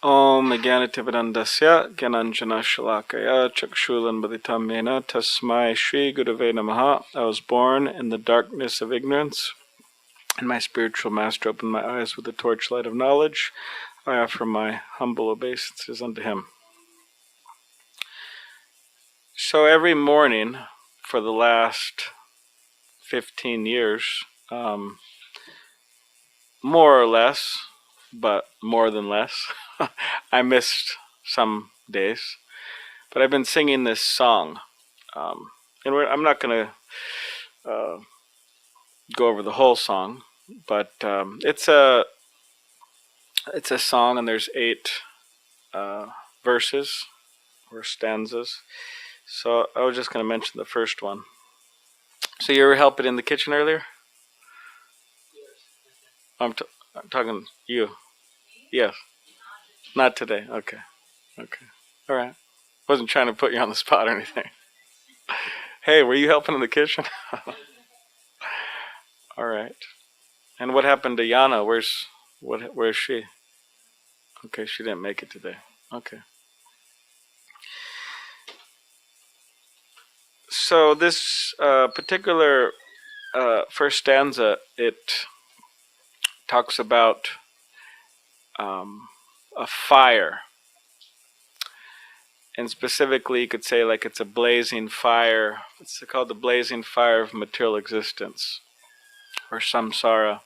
Om Jnanativedandasya Gyananjana Shalakaya Chakshulan Baditam Mena Tasmai Shri Gurave Namaha. I was born in the darkness of ignorance, and my spiritual master opened my eyes with the torchlight of knowledge. I offer my humble obeisances unto him. So every morning for the last 15 years, more or less, but more than less, I missed some days. But I've been singing this song, and I'm not going to go over the whole song, but it's a song, and there's 8 verses or stanzas. So I was just going to mention the first one. So you were helping in the kitchen earlier? I'm talking you. Yes. Not today. Okay. Okay. All right. Wasn't trying to put you on the spot or anything. Hey, were you helping in the kitchen? All right. And what happened to Yana? Where's she? Okay, she didn't make it today. Okay. So this particular first stanza, it talks about a fire. And specifically, you could say like it's a blazing fire. It's called the blazing fire of material existence, or samsara.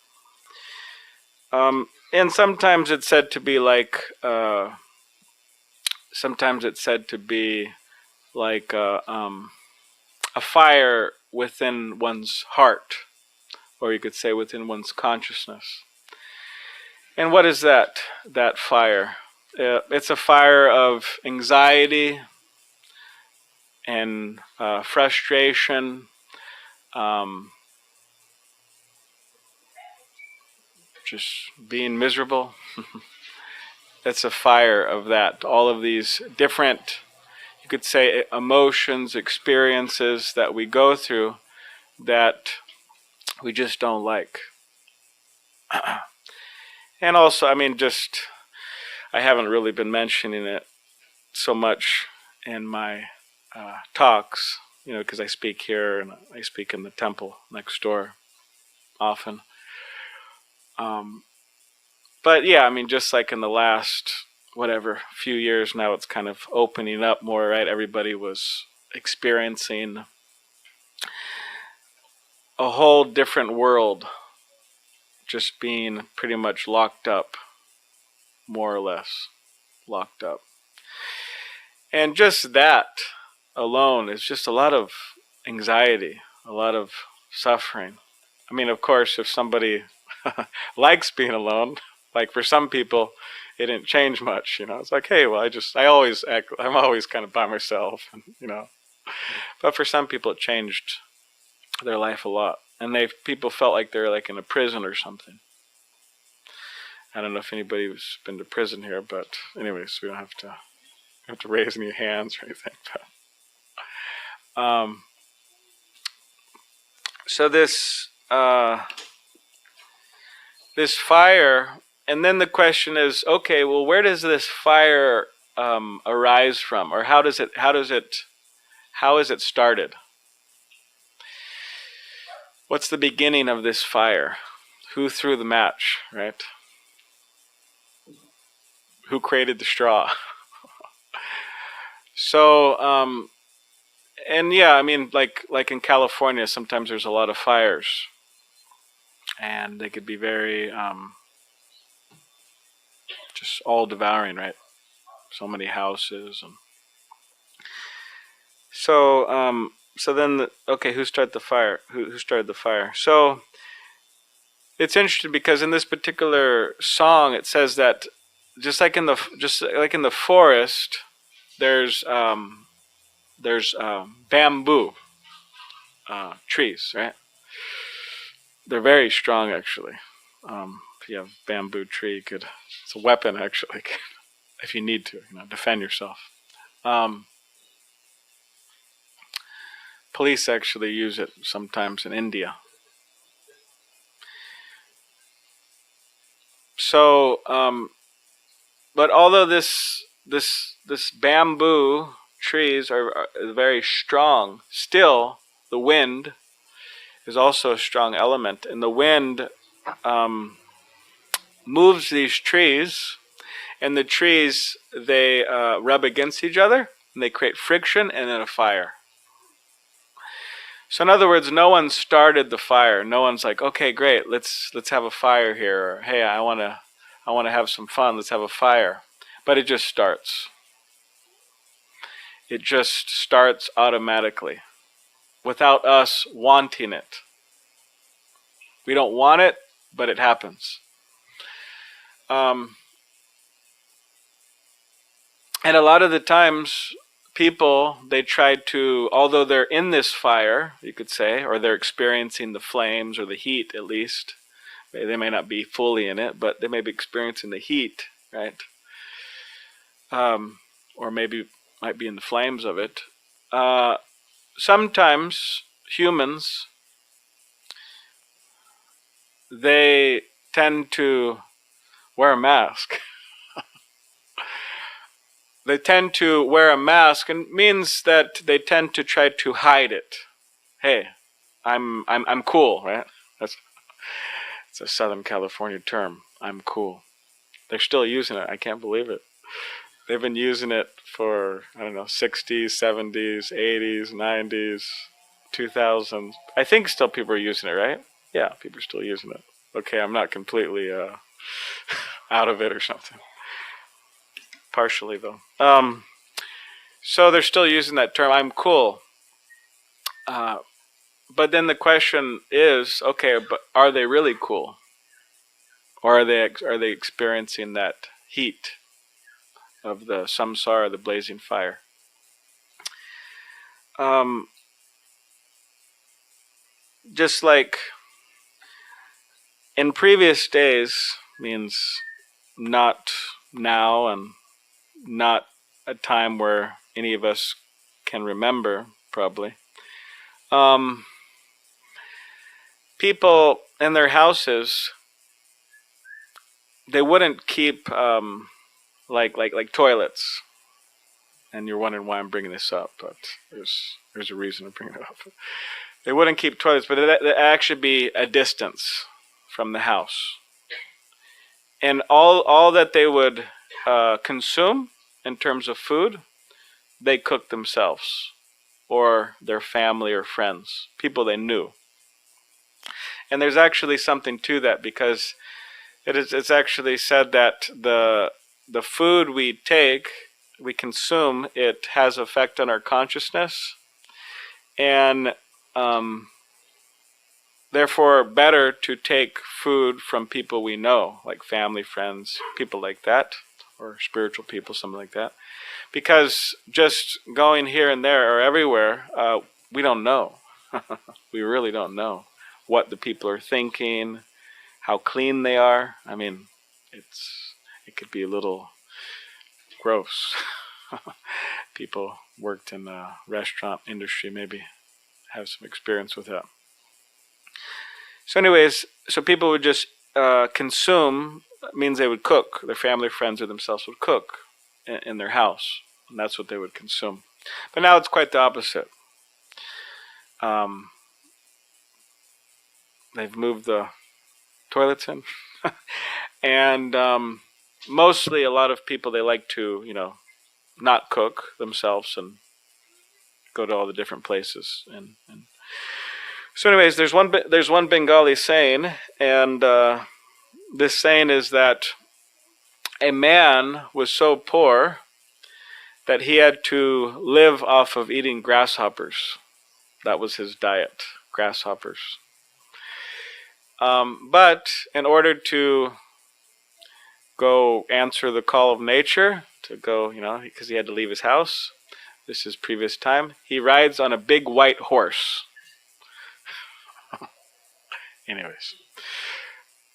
And sometimes it's said to be like, a fire within one's heart, or you could say within one's consciousness. And what is that fire? It's a fire of anxiety and frustration, just being miserable. It's a fire of that. All of these different, you could say, emotions, experiences that we go through that we just don't like. And also, I mean, I haven't really been mentioning it so much in my talks, because I speak here and I speak in the temple next door often. But yeah, I mean, just like in the last, few years now, it's kind of opening up more, right? Everybody was experiencing a whole different world, just being pretty much locked up, more or less locked up. And just that alone is just a lot of anxiety, a lot of suffering. I mean, of course, if somebody likes being alone, like for some people, it didn't change much, It's like, hey, well, I'm always kind of by myself, But for some people, it changed their life a lot. And people felt like they're like in a prison or something. I don't know if anybody's been to prison here, but anyways, we don't have to raise any hands or anything. But, so this fire, and then the question is, okay, well, where does this fire arise from, or how is it started? What's the beginning of this fire? Who threw the match, right? Who created the straw? So, and yeah, I mean, like in California, sometimes there's a lot of fires, and they could be very just all devouring, right? So many houses, and so then, okay, who started the fire? Who started the fire? So it's interesting because in this particular song, it says that just like in the forest, there's bamboo trees, right? They're very strong, actually. If you have a bamboo tree, it's a weapon, actually, if you need to, defend yourself. Police actually use it sometimes in India. So But although this bamboo trees are very strong, still the wind is also a strong element, and the wind moves these trees, and the trees, they rub against each other, and they create friction and then a fire. So in other words, no one started the fire. No one's like, okay, great, let's have a fire here, or hey, I want to have some fun, let's have a fire. But it just starts. It just starts automatically without us wanting it. We don't want it, but it happens. And a lot of the times, people, they try to, although they're in this fire, you could say, or they're experiencing the flames or the heat at least. They may not be fully in it, but they may be experiencing the heat, right? Or maybe might be in the flames of it. Sometimes humans, they tend to wear a mask. They tend to wear a mask, and it means that they tend to try to hide it. Hey, I'm cool, right? It's a Southern California term. I'm cool. They're still using it. I can't believe it. They've been using it for, I don't know, 60s, 70s, 80s, 90s, 2000s. I think still people are using it, right? Yeah, people are still using it. Okay, I'm not completely out of it or something. Partially, though. So they're still using that term, I'm cool. But then the question is, okay, but are they really cool? Or are they experiencing that heat of the samsara, the blazing fire? Just like in previous days, means not now and not a time where any of us can remember, probably. People in their houses, they wouldn't keep like toilets. And you're wondering why I'm bringing this up, but there's a reason to bring it up. They wouldn't keep toilets, but it'd actually be a distance from the house. And all that they would consume in terms of food, they cooked themselves, or their family or friends, people they knew. And there's actually something to that, because it's actually said that the food we take, we consume, it has effect on our consciousness, and therefore better to take food from people we know, like family, friends, people like that, or spiritual people, something like that. Because just going here and there or everywhere, we don't know. We really don't know what the people are thinking, how clean they are. I mean, it could be a little gross. People worked in the restaurant industry maybe have some experience with that. So anyways, so people would just consume, means they would cook. Their family, friends, or themselves would cook in their house. And that's what they would consume. But now it's quite the opposite. They've moved the toilets in. And mostly a lot of people, they like to, not cook themselves and go to all the different places. And so anyways, there's one Bengali saying, and this saying is that a man was so poor that he had to live off of eating grasshoppers. That was his diet, grasshoppers. But in order to go answer the call of nature, to go, because he had to leave his house, this is previous time, he rides on a big white horse. Anyways.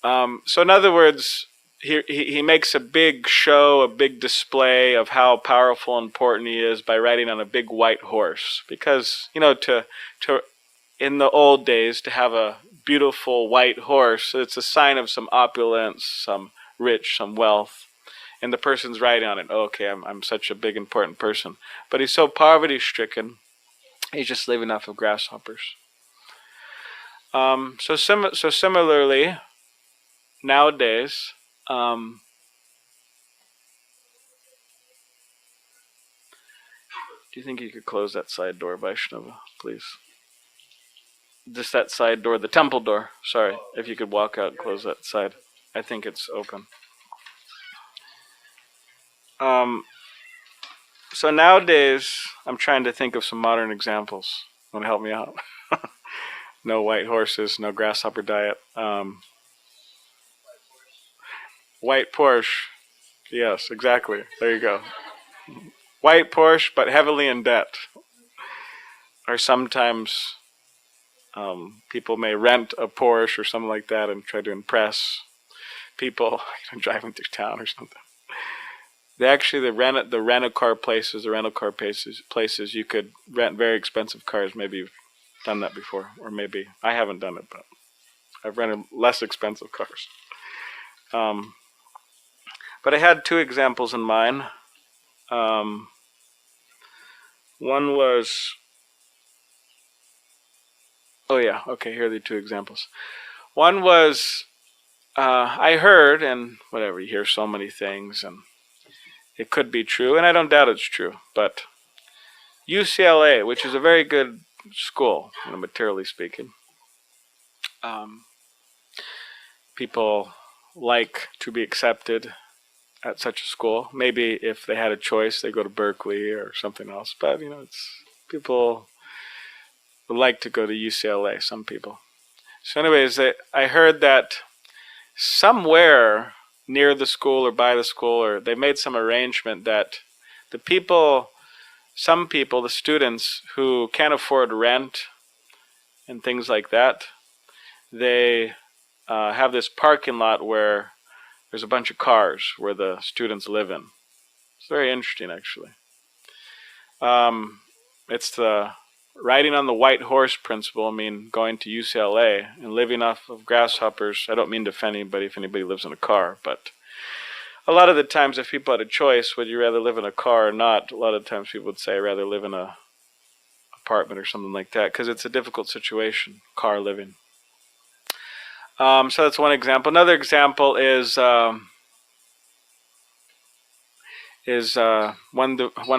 So in other words, he makes a big show, a big display of how powerful and important he is by riding on a big white horse. Because, to in the old days, to have a beautiful white horse, it's a sign of some opulence, some rich, some wealth. and the person's writing on it, oh, okay, I'm such a big important person, but he's so poverty stricken, he's just living off of grasshoppers. So similarly, nowadays, do you think you could close that side door, Vaishnava, please? Just that side door, the temple door. Sorry, if you could walk out and close that side. I think it's open. So nowadays, I'm trying to think of some modern examples. Want to help me out? No white horses, no grasshopper diet. White Porsche. Yes, exactly. There you go. White Porsche, but heavily in debt. Or sometimes people may rent a Porsche or something like that and try to impress people driving through town or something. They actually the rental car places, you could rent very expensive cars. Maybe you've done that before, or maybe I haven't done it, but I've rented less expensive cars. But I had two examples in mind. One was, oh yeah, okay, here are the two examples. One was, I heard, and whatever, you hear so many things, and it could be true, and I don't doubt it's true, but UCLA, which is a very good school, materially speaking, people like to be accepted at such a school. Maybe if they had a choice, they go to Berkeley or something else, but it's people would like to go to UCLA, some people. So anyways, I heard that somewhere near the school or by the school, or they made some arrangement that some people, the students who can't afford rent and things like that, they have this parking lot where there's a bunch of cars where the students live in. It's very interesting, actually. It's the riding on the white horse principle. I mean, going to UCLA and living off of grasshoppers. I don't mean to offend anybody if anybody lives in a car, but a lot of the times if people had a choice, would you rather live in a car or not, a lot of times people would say, I'd rather live in an apartment or something like that, because it's a difficult situation, car living. So that's one example. Another example is one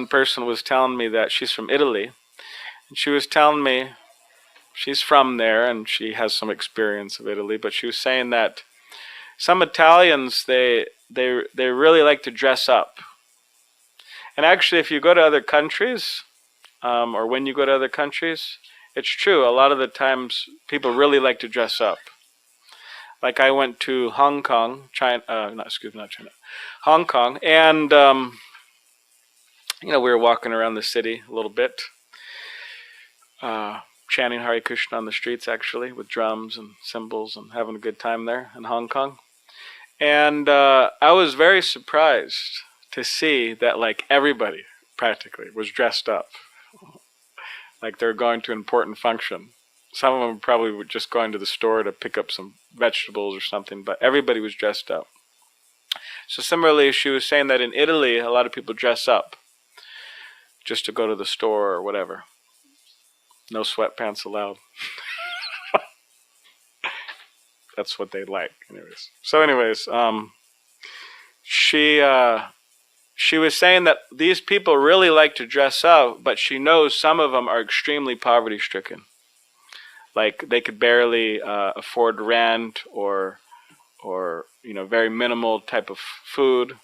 person was telling me that she's from Italy, and she was telling me she's from there and she has some experience of Italy, but she was saying that some Italians they really like to dress up. And actually, if you go to other countries, or when you go to other countries, it's true. A lot of the times, people really like to dress up. Like I went to Hong Kong, Hong Kong, and we were walking around the city a little bit, chanting Hare Krishna on the streets, actually, with drums and cymbals, and having a good time there in Hong Kong. And I was very surprised to see that, like, everybody practically was dressed up, like they're going to an important function. Some of them probably were just going to the store to pick up some vegetables or something, but everybody was dressed up. So similarly, she was saying that in Italy, a lot of people dress up just to go to the store or whatever. No sweatpants allowed. That's what they like, anyways. So anyways, she was saying that these people really like to dress up, but she knows some of them are extremely poverty-stricken. Like they could barely afford rent or very minimal type of food,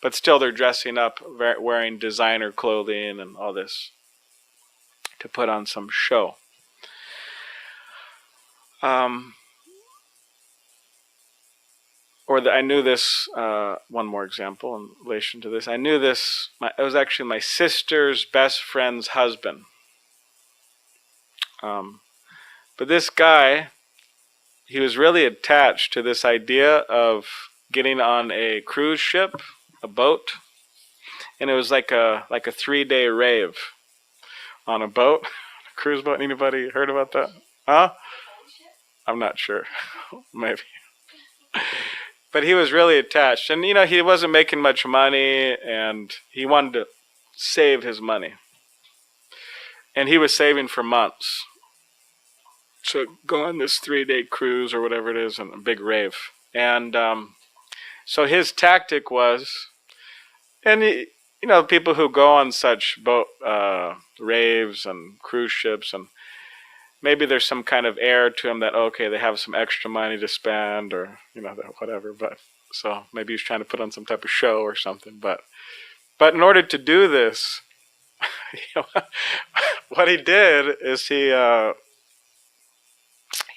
but still they're dressing up, wearing designer clothing and all this to put on some show. I knew this, one more example in relation to this. I knew this, it was actually my sister's best friend's husband. But this guy, he was really attached to this idea of getting on a cruise ship, a boat, and it was like a 3-day rave on a boat, a cruise boat. Anybody heard about that? Huh? I'm not sure. Maybe. But he was really attached. And, he wasn't making much money, and he wanted to save his money. And he was saving for months to go on this 3-day cruise or whatever it is, and a big rave. And so his tactic was, and people who go on such boat raves and cruise ships, and maybe there's some kind of air to him that, okay, they have some extra money to spend, or whatever. But so maybe he's trying to put on some type of show or something. But in order to do this, what he did is he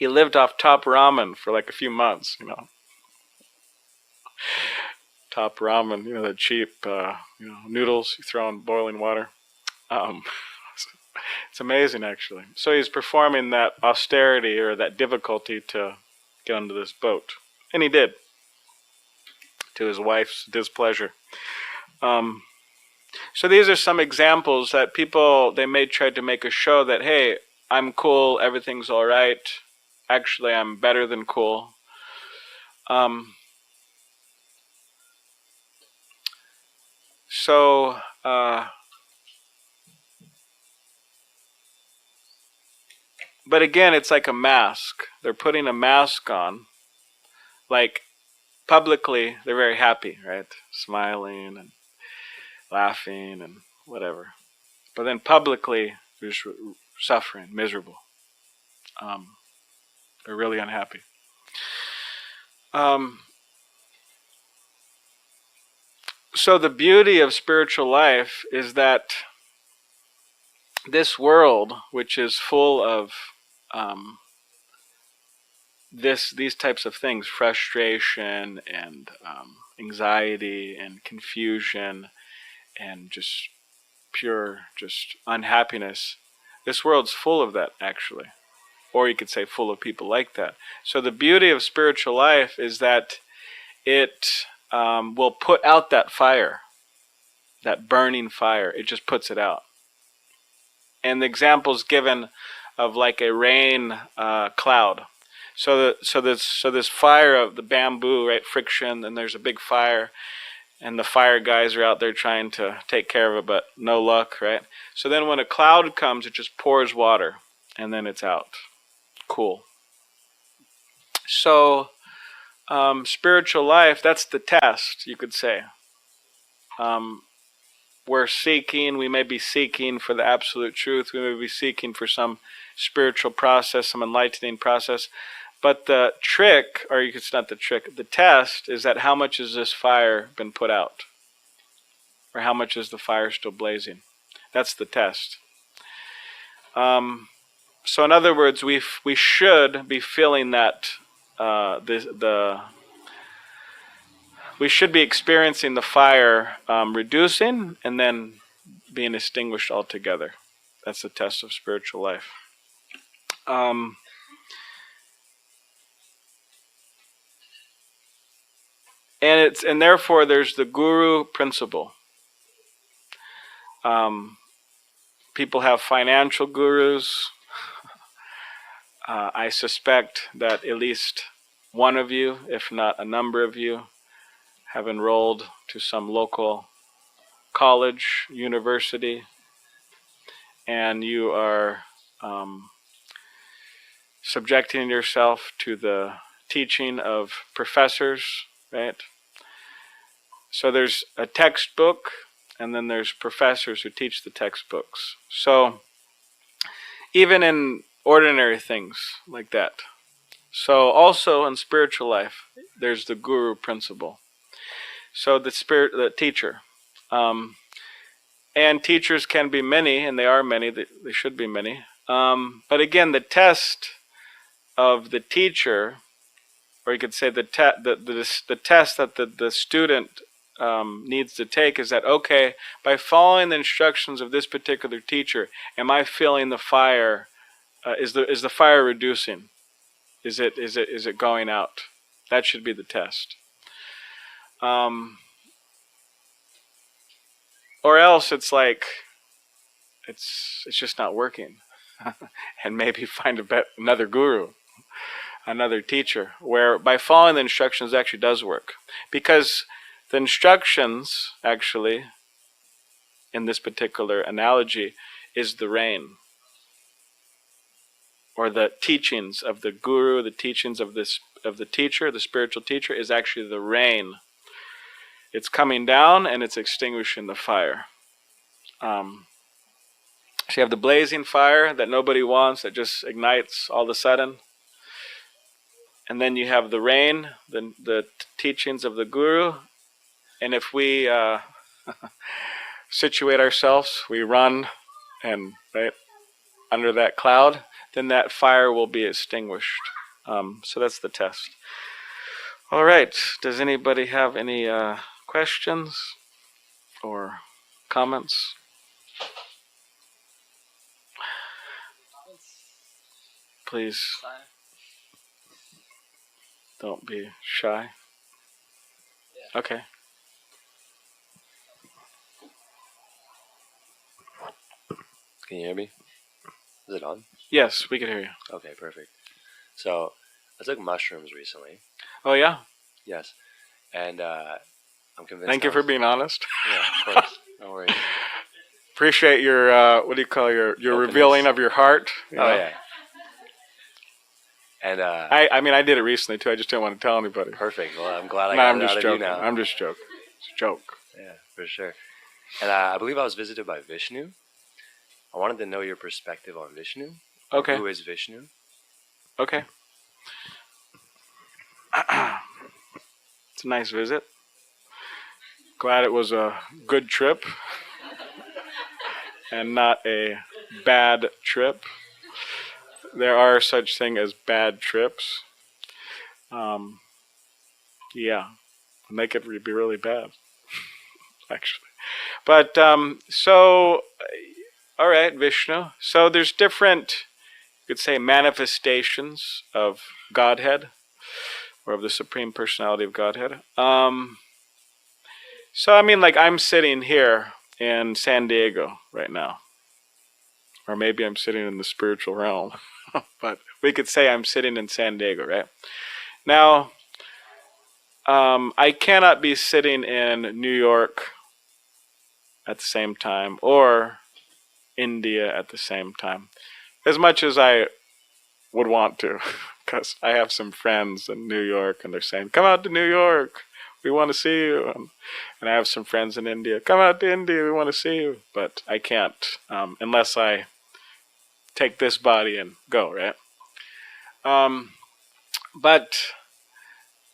lived off top ramen for like a few months. Top ramen, the cheap noodles you throw in boiling water. It's amazing, actually. So he's performing that austerity or that difficulty to get onto this boat, and he did, to his wife's displeasure. So these are some examples that people, they may try to make a show that, hey, I'm cool, everything's all right. Actually, I'm better than cool. But again, it's like a mask. They're putting a mask on. Like, publicly, they're very happy, right? Smiling and laughing and whatever. But then publicly, they're just suffering, miserable. They're really unhappy. So the beauty of spiritual life is that this world, which is full of these types of things, frustration and anxiety and confusion and just pure unhappiness, this world's full of that, actually. Or you could say full of people like that. So the beauty of spiritual life is that it will put out that fire, that burning fire. It just puts it out. And the example's given of like a rain cloud. So this fire of the bamboo, right, friction, and there's a big fire, and the fire guys are out there trying to take care of it, but no luck, right? So then when a cloud comes, it just pours water, and then it's out. Cool. So spiritual life, that's the test, you could say. We may be seeking for the absolute truth. We may be seeking for some spiritual process, some enlightening process. But the trick, or it's not the trick, the test is that how much has this fire been put out? Or how much is the fire still blazing? That's the test. So in other words, we should be feeling that we should be experiencing the fire reducing and then being extinguished altogether. That's the test of spiritual life. And therefore there's the guru principle. People have financial gurus. I suspect that at least one of you, if not a number of you, have enrolled to some local college, university, and you are subjecting yourself to the teaching of professors, right? So there's a textbook, and then there's professors who teach the textbooks. So even in ordinary things like that. So also in spiritual life, there's the guru principle. So the teacher. And teachers can be many, and they are many, they should be many. But again, the test of the teacher, or you could say the test that the student needs to take is that, okay, by following the instructions of this particular teacher, am I feeling the fire? Is the fire reducing? Is it going out? That should be the test. Or else it's like it's just not working, and maybe find another guru. another teacher, where by following the instructions actually does work. Because the instructions, actually, in this particular analogy, is the rain. Or the teachings of the guru, the teachings of the teacher, the spiritual teacher, is actually the rain. It's coming down and it's extinguishing the fire. So you have the blazing fire that nobody wants, that just ignites all of a sudden. And then you have the rain, the teachings of the guru. And if we situate ourselves, we run and right under that cloud, then that fire will be extinguished. So that's the test. All right. Does anybody have any questions or comments? Please don't be shy. Okay. Can you hear me? Is it on? Yes, we can hear you. Okay, perfect. So, I took mushrooms recently. Oh, yeah? Yes. And I'm convinced. Thank you for being honest. Yeah, of course. No worries. Appreciate your, what do you call your revealing of your heart. Yeah. And I mean, I did it recently too. I just didn't want to tell anybody. Perfect. Well, I'm glad I got it out of you now. I'm just joking. It's a joke. Yeah, for sure. And I believe I was visited by Vishnu. I wanted to know your perspective on Vishnu. Okay. Who is Vishnu? Okay. It's a nice visit. Glad it was a good trip and not a bad trip. There are such thing as bad trips. Yeah, and they could be really bad, actually. But so, all right, Vishnu. So there's different, you could say, manifestations of Godhead, or of the Supreme Personality of Godhead. So I mean, like I'm sitting here in San Diego right now, or maybe I'm sitting in the spiritual realm. But we could say I'm sitting in San Diego, right? Now, I cannot be sitting in New York at the same time or India at the same time, as much as I would want to, because I have some friends in New York and they're saying, come out to New York, we want to see you. And I have some friends in India, come out to India, we want to see you. But I can't unless I take this body and go, right? But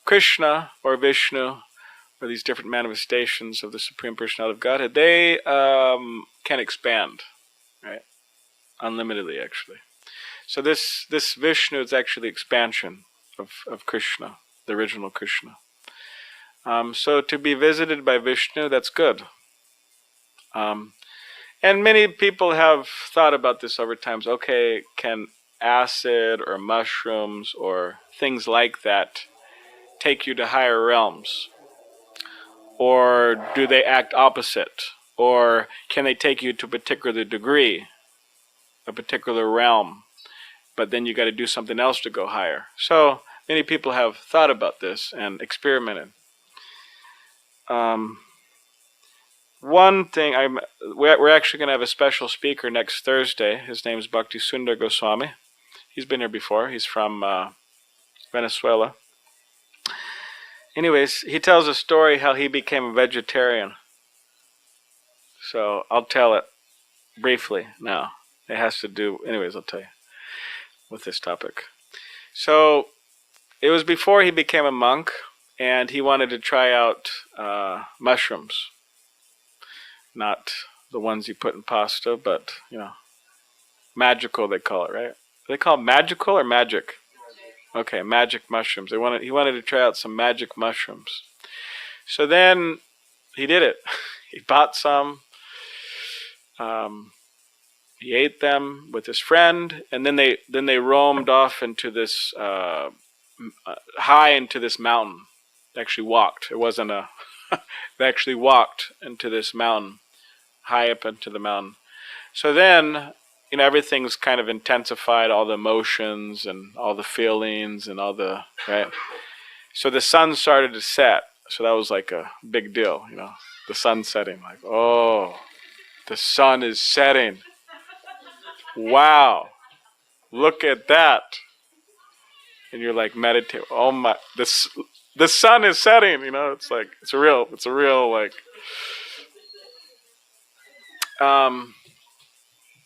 Krishna or Vishnu, or these different manifestations of the Supreme Personality of Godhead, they can expand, right? Unlimitedly, actually. So this Vishnu is actually expansion of Krishna, the original Krishna. So to be visited by Vishnu, that's good. And many people have thought about this over time. Okay, can acid or mushrooms or things like that take you to higher realms? Or do they act opposite? Or can they take you to a particular degree, a particular realm, but then you got to do something else to go higher? So many people have thought about this and experimented. One thing, we're actually going to have a special speaker next Thursday. His name is Bhakti Goswami. He's been here before. He's from Venezuela. Anyways, he tells a story how he became a vegetarian. So I'll tell it briefly now. It has to do, anyways, I'll tell you with this topic. So it was before he became a monk, and he wanted to try out mushrooms. Not the ones you put in pasta, but, magical they call it, right? They call it magical or magic? Okay, magic mushrooms. He wanted to try out some magic mushrooms. So then he did it. He bought some. He ate them with his friend, and then they roamed off into this high into this mountain. They actually walked. It wasn't a. They actually walked into this mountain, high up into the mountain. So then everything's kind of intensified, all the emotions and all the feelings and all the, right? So the sun started to set. So that was like a big deal, the sun setting. Like, oh, the sun is setting. Wow, look at that. And you're like meditate. Oh my, the sun is setting. It's like it's a real like.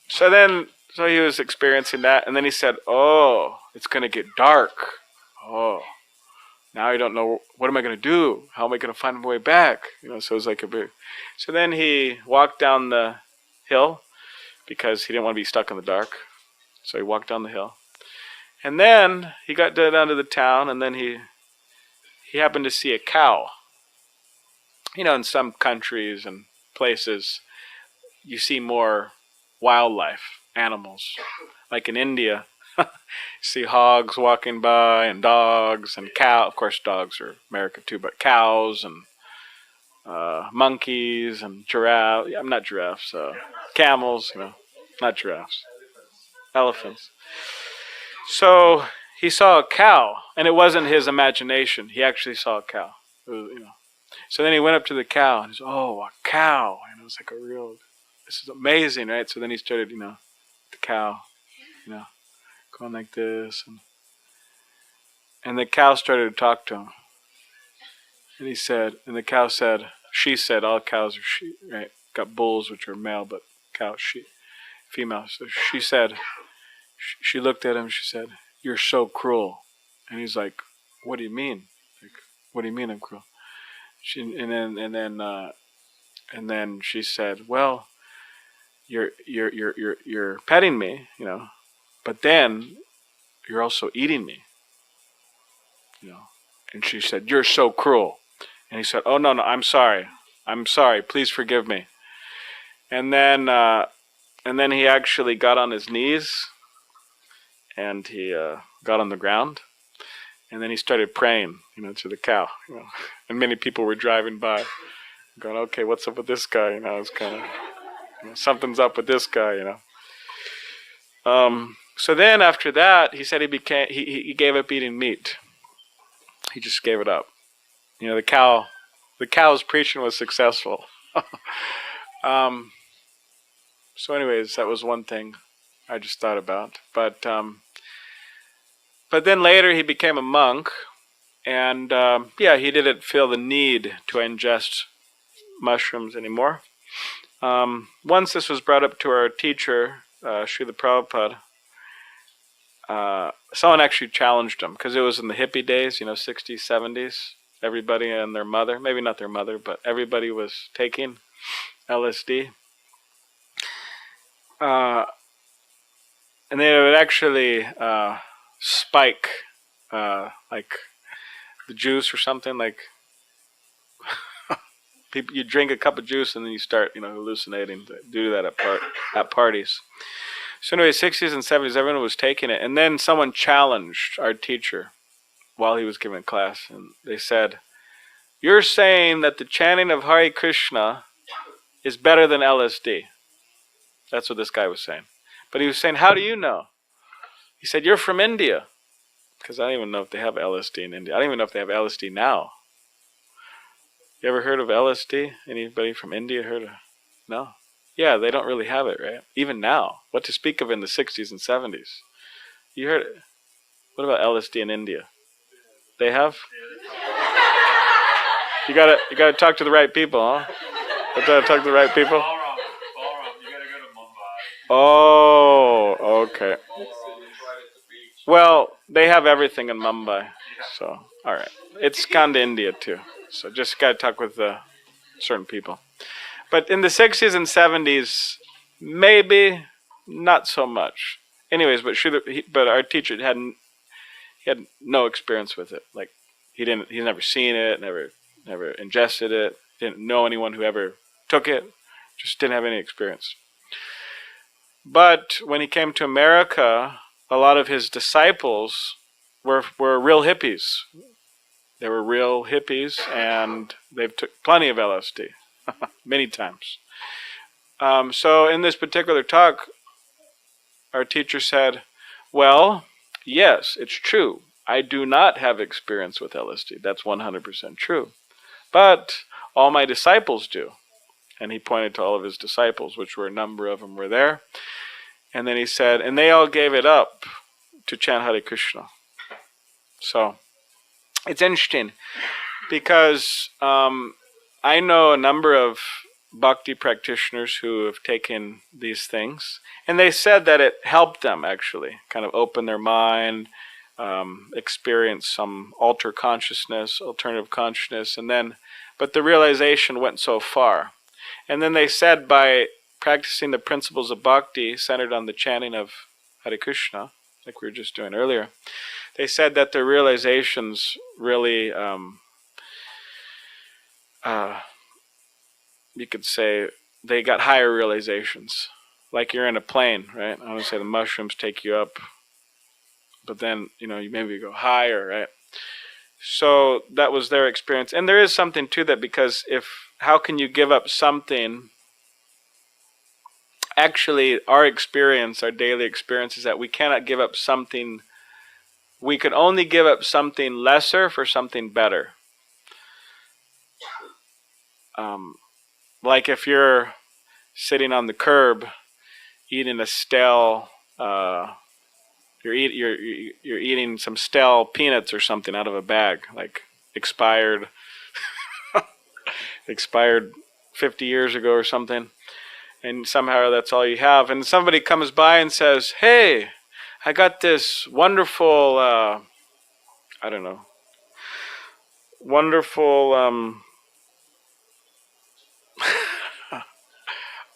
So he was experiencing that, and then he said, "Oh, it's gonna get dark. Oh, now I don't know what am I gonna do? How am I gonna find my way back? So it was like a big. So then he walked down the hill because he didn't want to be stuck in the dark. So he walked down the hill. And then he got down to the town, and then he happened to see a cow. In some countries and places, you see more wildlife, animals. Like in India, you see hogs walking by, and dogs, and cow. Of course, dogs are America too, but cows and monkeys and giraffes. I'm not giraffes. Camels. Not giraffes. Elephants. So he saw a cow, and it wasn't his imagination. He actually saw a cow. So then he went up to the cow, and he said, "Oh, a cow!" And it was like this is amazing, right? So then he started, the cow, going like this, and the cow started to talk to him, and the cow said, she said, all cows are she, right? Got bulls, which are male, but cow, she, female. So she said. She looked at him. She said, "You're so cruel." And he's like, "What do you mean? Like, what do you mean I'm cruel?" And then she said, "Well, you're petting me, but then you're also eating me, And she said, "You're so cruel." And he said, "Oh no, I'm sorry. Please forgive me." And then he actually got on his knees. And he got on the ground, and then he started praying, to the cow, And many people were driving by, going, "Okay, what's up with this guy?" It's kind of, something's up with this guy, So then after that, he said he gave up eating meat. He just gave it up. The cow's preaching was successful. So, anyways, that was one thing I just thought about, But then later he became a monk, and he didn't feel the need to ingest mushrooms anymore. Once this was brought up to our teacher, Srila Prabhupada, someone actually challenged him, because it was in the hippie days, 60s, 70s. Everybody and their mother, maybe not their mother, but everybody was taking LSD. And they would actually spike like the juice or something, like you drink a cup of juice and then you start hallucinating. They do that at parties. So anyway, 60s and 70s, everyone was taking it, and then someone challenged our teacher while he was giving a class, and they said, "You're saying that the chanting of Hare Krishna is better than LSD." That's what this guy was saying. But he was saying, "How do you know?" He said, "You're from India." Because I don't even know if they have LSD in India. I don't even know if they have LSD now. You ever heard of LSD? Anybody from India heard of? No? Yeah, they don't really have it, right? Even now. What to speak of in the 60s and 70s? You heard it? What about LSD in India? They have? You gotta talk to the right people, huh? You gotta talk to the right people? Ballroom. You gotta go to Mumbai. Oh, okay. Well, they have everything in Mumbai, so all right. It's gone to India too, so just gotta talk with certain people. But in the 60s and 70s, maybe not so much. Anyways, but our teacher he had no experience with it. Like he's never seen it, never ingested it, didn't know anyone who ever took it, just didn't have any experience. But when he came to America, a lot of his disciples were real hippies. They were real hippies, and they've took plenty of LSD, many times. So in this particular talk, our teacher said, well, yes, it's true. I do not have experience with LSD. That's 100% true. But all my disciples do. And he pointed to all of his disciples, which were a number of them were there. And then he said, and they all gave it up to chant Hare Krishna. So it's interesting because I know a number of Bhakti practitioners who have taken these things, and they said that it helped them actually kind of open their mind, experience some alternative consciousness, and then, but the realization went so far. And then they said by practicing the principles of Bhakti centered on the chanting of Hare Krishna, like we were just doing earlier, they said that the realizations really, you could say, they got higher realizations. Like you're in a plane, right? I would say the mushrooms take you up, but then, you maybe go higher, right? So that was their experience. And there is something to that, because how can you give up something? Actually, our daily experience is that we cannot give up something. We can only give up something lesser for something better. Like if you're sitting on the curb eating a stale, you're eating some stale peanuts or something out of a bag, like expired 50 years ago or something, and somehow that's all you have. And somebody comes by and says, hey, I got this wonderful,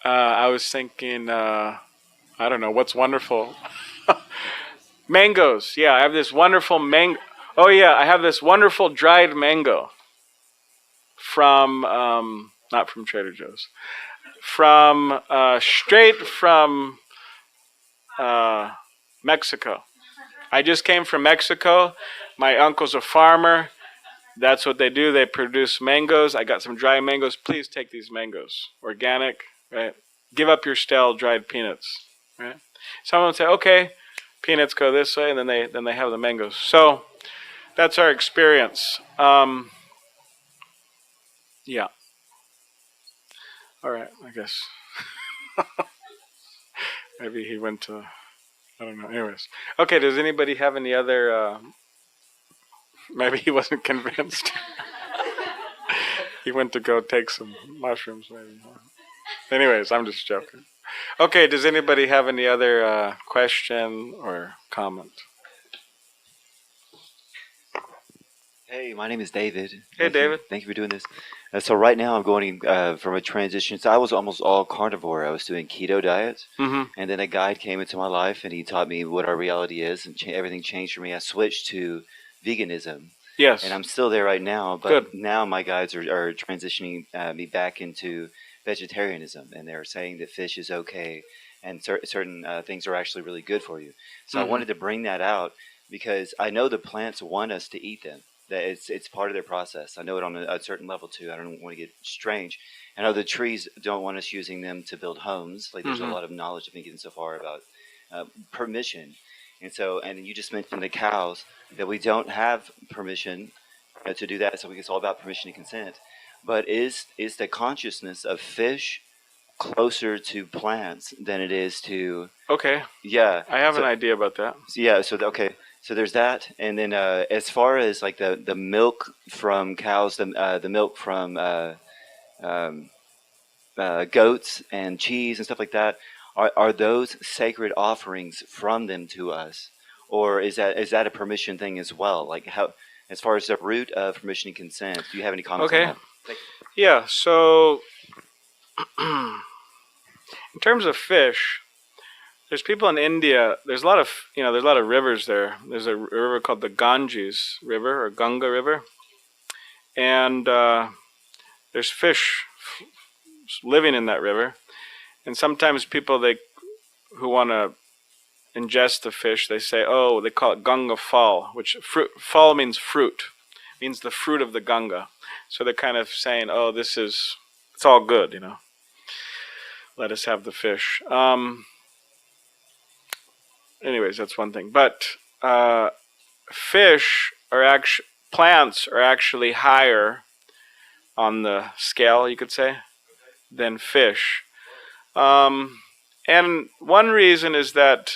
I was thinking, what's wonderful? Mangoes. Yeah, I have this wonderful mango. Oh yeah, I have this wonderful dried mango from, not from Trader Joe's, straight from Mexico. I just came from Mexico. My uncle's a farmer. That's what they do. They produce mangoes. I got some dry mangoes. Please take these mangoes. Organic, right? Give up your stale dried peanuts, right? Someone would say, okay, peanuts go this way, and then they have the mangoes. So that's our experience. Yeah. All right, I guess. Maybe he went to, I don't know. Anyways. Okay, does anybody have any other, maybe he wasn't convinced. He went to go take some mushrooms, maybe. Anyways, I'm just joking. Okay, does anybody have any other question or comment? Hey, my name is David. Hey, David. Thank you for doing this. So right now I'm going from a transition. So I was almost all carnivore. I was doing keto diets. Mm-hmm. And then a guide came into my life and he taught me what our reality is, and everything changed for me. I switched to veganism. Yes. And I'm still there right now, but Good. now my guides are transitioning me back into vegetarianism, and they're saying that fish is okay and certain things are actually really good for you. So I wanted to bring that out because I know the plants want us to eat them. That it's part of their process. I know it on a certain level too. I don't want to get strange. I know the trees don't want us using them to build homes. Like there's a lot of knowledge I've been getting so far about permission. And so, and you just mentioned the cows, that we don't have permission to do that. So it's all about permission and consent. But is the consciousness of fish closer to plants than it is to? Okay. Yeah. I have an idea about that. Yeah. So okay. So there's that, and then as far as like the milk from cows, the milk from goats and cheese and stuff like that, are those sacred offerings from them to us, or is that a permission thing as well? Like how, as far as the root of permission and consent, do you have any comments on that? Yeah. So in terms of fish, there's people in India. There's a lot of rivers there. There's a river called the Ganges River or Ganga River, and there's fish living in that river. And sometimes people who want to ingest the fish, they say, oh, they call it Ganga Phal, which Phal means fruit, means the fruit of the Ganga. So they're kind of saying, oh, it's all good, Let us have the fish. anyways, that's one thing. But fish are actually, plants are actually higher on the scale, you could say, than fish. And one reason is that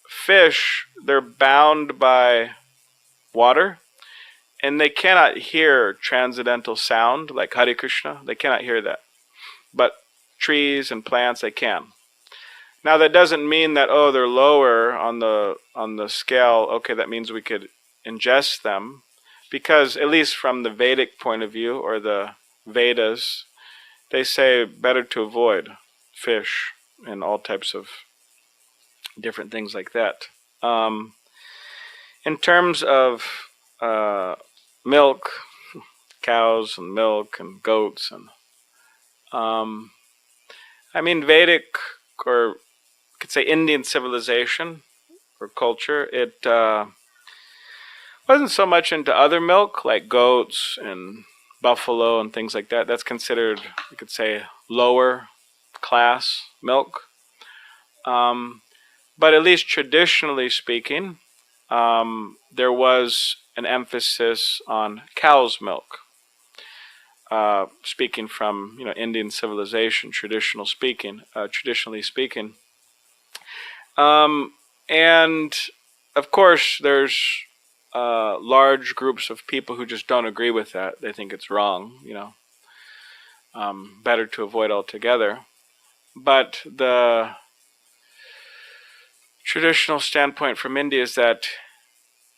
fish, they're bound by water, and they cannot hear transcendental sound like Hare Krishna. They cannot hear that. But trees and plants, they can. Now that doesn't mean that, oh, they're lower on the scale. Okay, that means we could ingest them, because at least from the Vedic point of view, or the Vedas, they say better to avoid fish and all types of different things like that. In terms of milk, cows and milk and goats, and Vedic, or you could say Indian civilization or culture, it wasn't so much into other milk like goats and buffalo and things like that. That's considered, you could say, lower class milk. But at least traditionally speaking, there was an emphasis on cow's milk. Speaking from Indian civilization, traditionally speaking, and of course there's large groups of people who just don't agree with that. They think it's wrong. Better to avoid altogether. But the traditional standpoint from India is that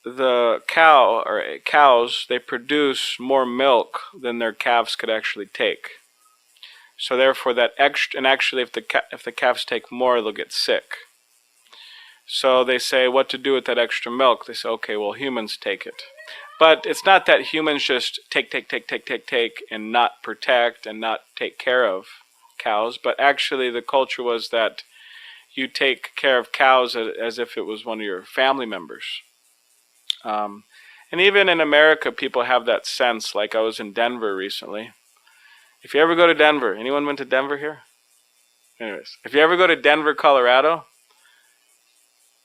the cows, they produce more milk than their calves could actually take. So therefore, that extra, and actually, if the calves take more, they'll get sick. So they say, what to do with that extra milk? They say, okay, well, humans take it. But it's not that humans just take, and not protect and not take care of cows. But actually, the culture was that you take care of cows as if it was one of your family members. And even in America, people have that sense. Like I was in Denver recently. If you ever go to Denver, anyone went to Denver here? Anyways, if you ever go to Denver, Colorado,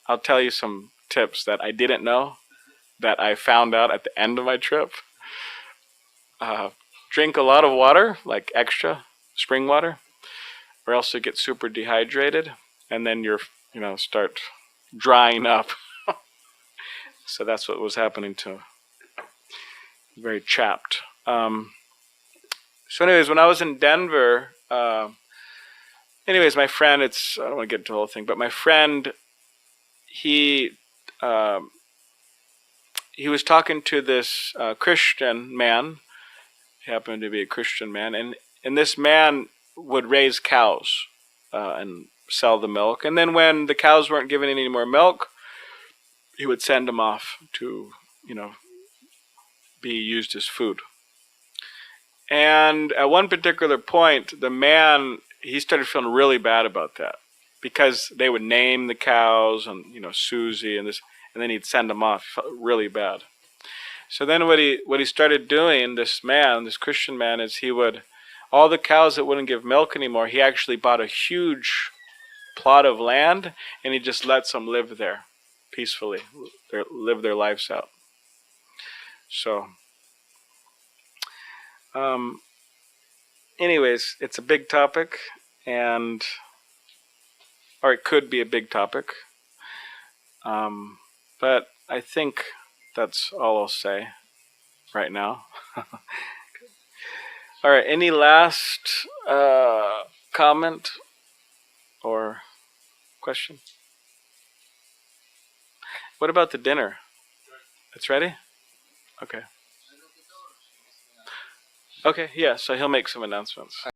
I'll tell you some tips that I didn't know, that I found out at the end of my trip. Drink a lot of water, like extra spring water, or else you get super dehydrated, and then you're, start drying up. So that's what was happening to me. Very chapped. So anyways, when I was in Denver, my friend, I don't want to get into the whole thing, but my friend, he was talking to this Christian man. He happened to be a Christian man, and this man would raise cows and sell the milk. And then when the cows weren't giving any more milk, he would send them off to, be used as food. And at one particular point, the man, he started feeling really bad about that, because they would name the cows and, Susie and this, and then he'd send them off. He felt really bad. So then what he started doing, this Christian man, is he would, all the cows that wouldn't give milk anymore, he actually bought a huge plot of land, and he just lets them live there peacefully, live their lives out. So, anyways, it's a big topic, or it could be a big topic. But I think that's all I'll say right now. All right, any last comment or question? What about the dinner? It's ready? Okay. Okay, yeah, so he'll make some announcements.